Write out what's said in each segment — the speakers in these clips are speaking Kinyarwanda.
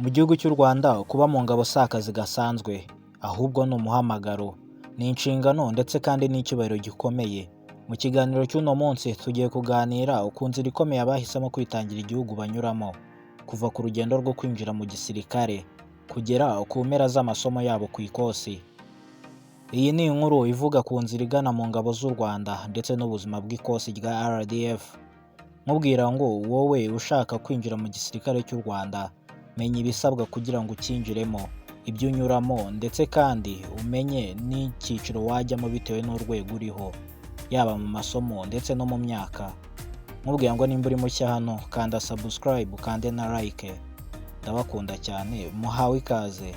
Mu gihugu cy'u Rwanda kuba mu ngabo si akazi gasanzwe, ahubwo ni umuhamagaro, ni inshingano ndetse kandi n'icyubahiro gikomeye. Mu kiganiro cy'uno munsi tugiye kuganira ku nzira ikomeye abahisemo kwitangira igihugu banyuramo, kuva ku rugendo rwo kwinjira mu gisirikare kugera ku mpera z'amasomo yabo ku ikosi. Iyi ni inkuru ivuga ku nzira igana mu ngabo z'u Rwanda ndetse n'ubuzima bw'ikosi rya RDF. Nkubwira ngo wowe ushaka kwinjira mu gisirikare cy'u Rwanda, menya ibisabwa kugira ngo ucyinjiremo, ibyo unyuramo ndetse kandi umenye n'icyiciro wajyamo bitewe n'urwego uriho, yaba mu masomo ndetse no mu myaka. Nkubwira ngo nimba uri mushya hano, kanda subscribe, ukande na like. Ndabakunda cyane, muhawe ikaze.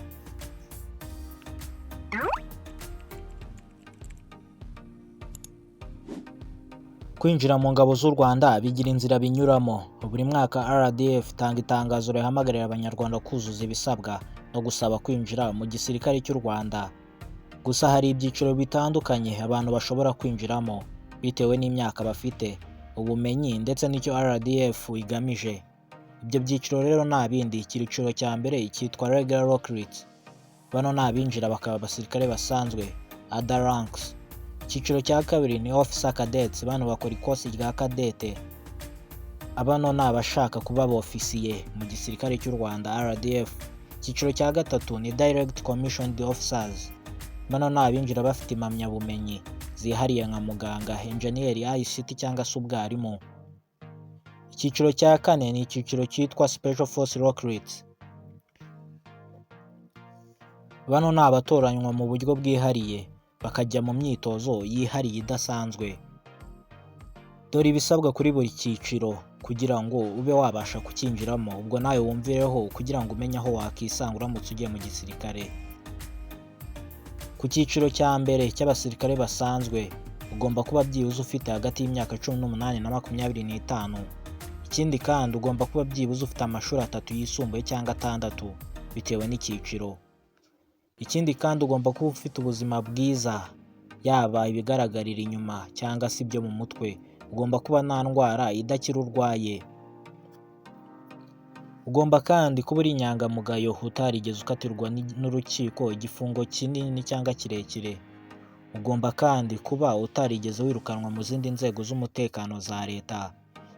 Kwinjira mu ngabo z'u Rwanda bigira inzira binyuramo. Buri mwaka RDF itanga itangazo rihamagarira abanyarwanda kuzuza ibisabwa no gusaba kwinjira mu gisirikare cy'u Rwanda. Gusa hari ibyiciro bitandukanye abantu bashobora kwinjiramo bitewe n'imyaka bafite, ubumenyi ndetse n'icyo RDF igamije. Ibyo byiciro rero nta bindi. Icyiciro cya mbere cyitwa Regular Recruits. Bano ni abinjira bakaba abasirikare basanzwe, Other Ranks. Icyiciro cya kabiri ni Officer Cadets, bano bakora ikosi rya kadete. Abano ni abashaka kuba abofisiye mu gisirikare cy'u Rwanda RDF. Icyiciro cya gatatu ni Direct Commissioned Officers. Bano ni abinjira bafite impamyabumenyi zihariye nka muganga, engineer, ICT cyangwa se ubwarimu. Icyiciro cya kane ni icyiciro cyitwa Special Force Recruits. Bano ni abatoranywa mu buryo bwihariye bakajya mu myitozo yihariye idasanzwe. Dore ibisabwa kuri buri cyiciro kugira ngo ube wabasha kucyinjiramo, ubwo nawe wumvireho kugira ngo umenye aho wakisanga uramutse ugiye mu gisirikare. Ku cyiciro cya mbere cy'abasirikare basanzwe, ugomba kuba byibuze ufite hagati y'imyaka 18 na 25. Ikindi kandi ugomba kuba byibuze ufite amashuri 3 yisumbuye cyangwa 6 bitewe n'icyiciro. Ikindi kandi ugomba kuba ufite ubuzima bwiza, yaba ibigaragarira inyuma cyangwa se ibyo mu mutwe. Ugomba kuba nta ndwara idakira urwaye. Ugomba kandi kuba uri inyangamugayo, utarigeze ukatirwa n'urukiko igifungo kinini cyangwa kirekire. Ugomba kandi kuba utarigeze wirukanwa mu zindi nzego z'umutekano za leta,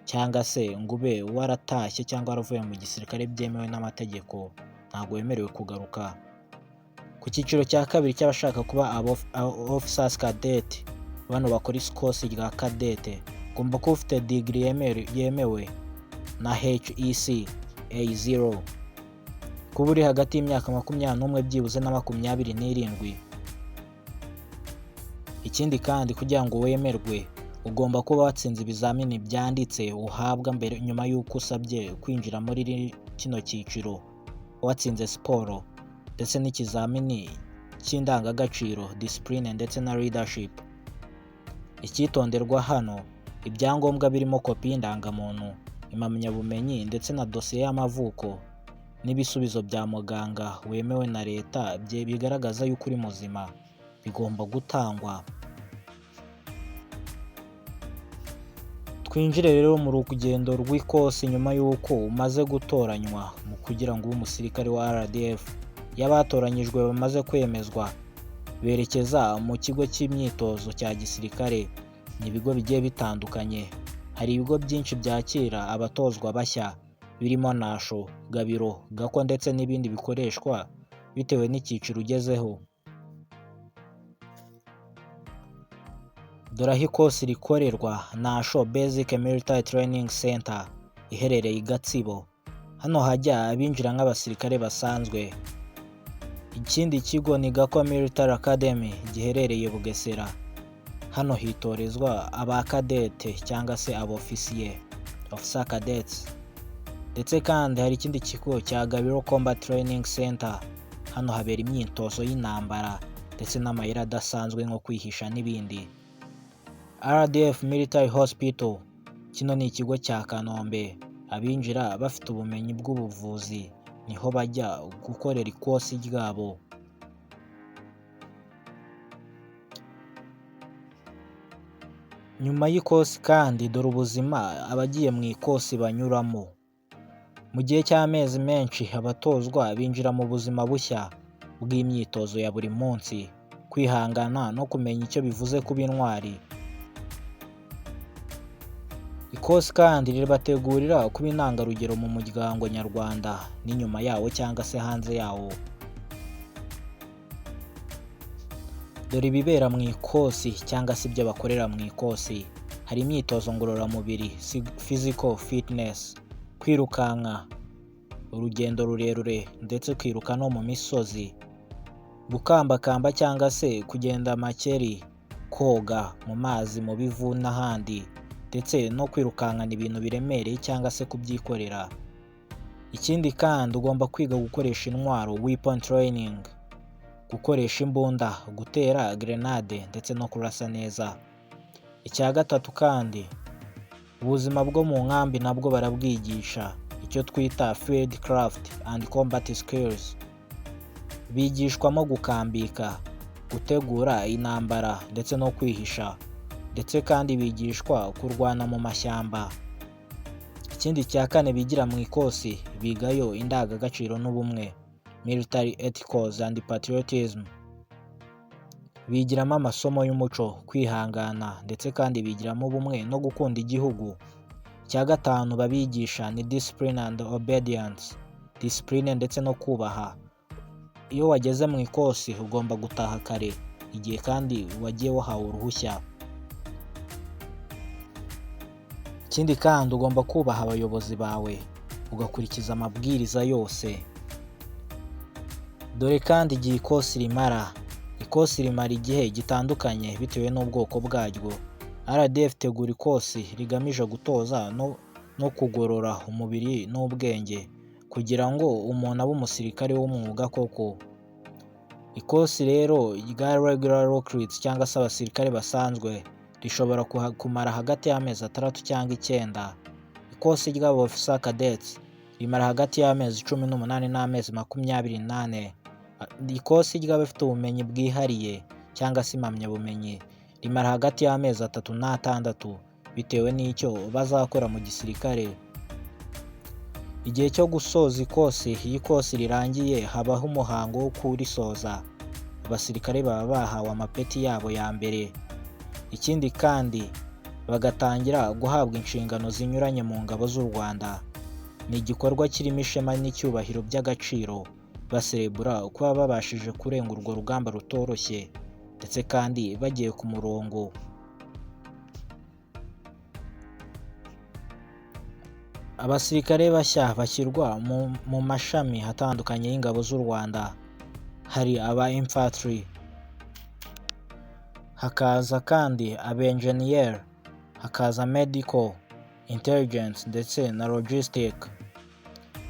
cyangwa se ngo ube waratashye cyangwa waravuye mu gisirikare byemewe n'amategeko. Ntabwo wemerewe kugaruka. Ku cyiciro cya kabiri cy'abashaka kuba Officers Cadet, bano bakora ikosi rya kadete, ugomba kuba ufite degree yemewe na HEC A0. Kuba uri hagati y'imyaka 21 byibuze na 27. Ikindi kandi kugira ngo wemerwe, ugomba kuba watsinze ibizamini byanditse uhabwa mbere nyuma y'uko usabye kwinjira muri kino cyiciro, watsinze siporo ndetse n'ikizamini cy'indangagaciro, discipline ndetse na leadership. Icyitonderwa hano, ibyangombwa birimo kopi y'indangamuntu, impamyabumenyi ndetse na dosiye y'amavuko n'ibisubizo bya muganga wemewe na leta bigaragaza yuko uri muzima, bigomba gutangwa. Twinjire rero mu rugendo rw'ikosi nyuma y'uko umaze gutoranywa mu kugira ngo ube umusirikare wa RDF. Y'abatoranyijwe bamaze kwemezwa, berekeza mu kigo cy'imyitozo cya gisirikare. Ni ibigo bigiye bitandukanye. Hari ibigo byinshi byakira abatozwa bashya, birimo Nasho, Gabiro, Gako ndetse n'ibindi bikoreshwa bitewe n'icyiciro ugezeho. Dore aho ikosi rikorerwa: Nasho Basic Military Training Center iherereye i Gatsibo. Hano hajya abinjira nk'abasirikare basanzwe. Ikindi kigo ni Gako Military Academy giherereye Bugesera. Hano hitorezwa abakadete cyangwa se abofisiye, Officer Cadets. Ndetse kandi hari ikindi kigo cya Gabiro Combat Training Center. Hano habera imyitozo y'intambara ndetse n'amayeri adasanzwe nko kwihisha n'ibindi. RDF Military Hospital, kino ni ikigo cya Kanombe. Abinjira bafite ubumenyi bw'ubuvuzi niho bajya gukorera ikosi ryabo. Nyuma y'ikosi kandi dore ubuzima abagiye mu ikosi banyuramo. Mu gihe cy'amezi menshi abatozwa binjira mu buzima bushya bw'imyitozo ya buri munsi, kwihangana no kumenya icyo bivuze kuba intwari. Ikosi kandi ribategurira kuba intangarugero mu muryango nyarwanda n'inyuma yawo cyangwa se hanze yawo. Dore ibibera mu ikosi cyangwa se ibyo bakorera mu ikosi. Hari imyitozo ngororamubiri physical fitness, kwirukanka urugendo rurerure ndetse kwiruka no mu misozi, gukambakamba cyangwa se kugenda makeri, koga mu mazi mu bivu n'ahandi, ndetse no kwirukankana ibintu biremereye cyangwa se kubyikorera. Ikindi kandi ugomba kwiga gukoresha intwaro weapon training, gukoresha imbunda, gutera grenade ndetse no kurasa neza. Icya gatatu kandi, ubuzima bwo mu nkambi nabwo barabwigisha, icyo twita field craft and combat skills. Bigishwamo gukambika, gutegura intambara ndetse no kwihisha, ndetse kandi bigishwa kurwana mu mashyamba. Ikindi cya kane bigira mu ikosi, bigayo indangagaciro n'ubumwe, military ethics and patriotism. Bigiramo amasomo y'umuco, kwihangana ndetse kandi bigiramo ubumwe no gukunda igihugu. Icya gatanu babigisha ni discipline and obedience, discipline ndetse no kubaha. Iyo wageze mu ikosi ugomba gutaha kare, igihe kandi wagiye wahawe uruhushya. Ikindi kandi ugomba kubaha abayobozi bawe, ugakurikiza amabwiriza yose. Dore kandi igihe ikosi rimara. Ikosi rimara igihe gitandukanye bitewe n'ubwoko bwaryo. RDF itegura ikosi rigamije gutoza no kugorora umubiri n'ubwenge kugira ngo umuntu abe umusirikare w'umwuga koko. Ikosi rero rya regular recruits cyangwa se abasirikare basanzwe rishobora kumara hagati y'amezi 6 cyangwa 9. Ikosi ry'aba officer cadets rimara hagati y'amezi 18 n'amezi 28. Ikosi ry'abafite ubumenyi bwihariye cyangwa se impamyabumenyi rimara hagati y'amezi 3 n'6 bitewe n'icyo bazakora mu gisirikare. Igihe cyo gusoza ikosi, iyo ikosi rirangiye habaho umuhango wo kurisoza. Abasirikare baba bahawe amapeti yabo ya mbere. Ikindi kandi bagatangira guhabwa inshingano zinyuranye mu ngabo z'u Rwanda. Ni igikorwa kirimo ishema n'icyubahiro by'agaciro, baserebura kuba babashije kurenga urwo rugamba rutoroshye ndetse kandi bagiye ku murongo. Abasirikare bashya bashyirwa mu mashami atandukanye y'ingabo z'u Rwanda. Hari aba infantry, hakaza kandi aba engineer, hakaza medical, intelligence ndetse na logistic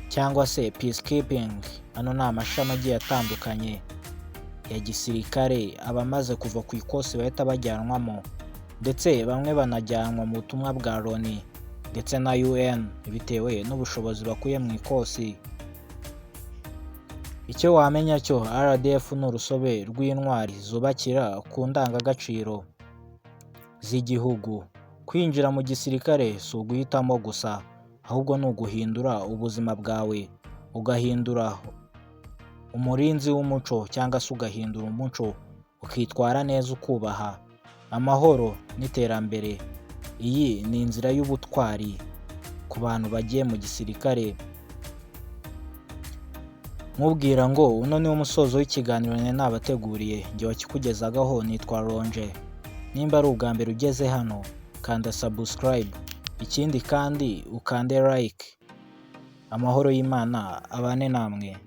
cyangwa se peacekeeping. Ano ni amashami agiye atandukanye ya gisirikare abamaze kuva ku ikosi bahita bajyanwamo, ndetse bamwe banajyanwa mu butumwa bwa Loni ndetse na UN bitewe n'ubushobozi bakuye mu ikosi. Icyo wamenya cyo RDF ni urusobe rw'intwari zubakira ku ndangagaciro z'igihugu. Kwinjira mu gisirikare si uguhitamo gusa, ahubwo ni uguhindura ubuzima bwawe, ugahindura umurinzi w'umuco cyangwa se ugahindura umuco, ukitwara neza, ukubaha amahoro n'iterambere. Iyi ni inzira y'ubutwari ku bantu bagiye mu gisirikare. Nkubwira ngo uno ni umusozo w'ikiganiro nabateguriye, njye wakikugezagaho nitwa Ronje. Nimba ari ubwa mbere ugeze hano, kanda subscribe, ikindi kandi ukande like. Amahoro y'Imana abane namwe.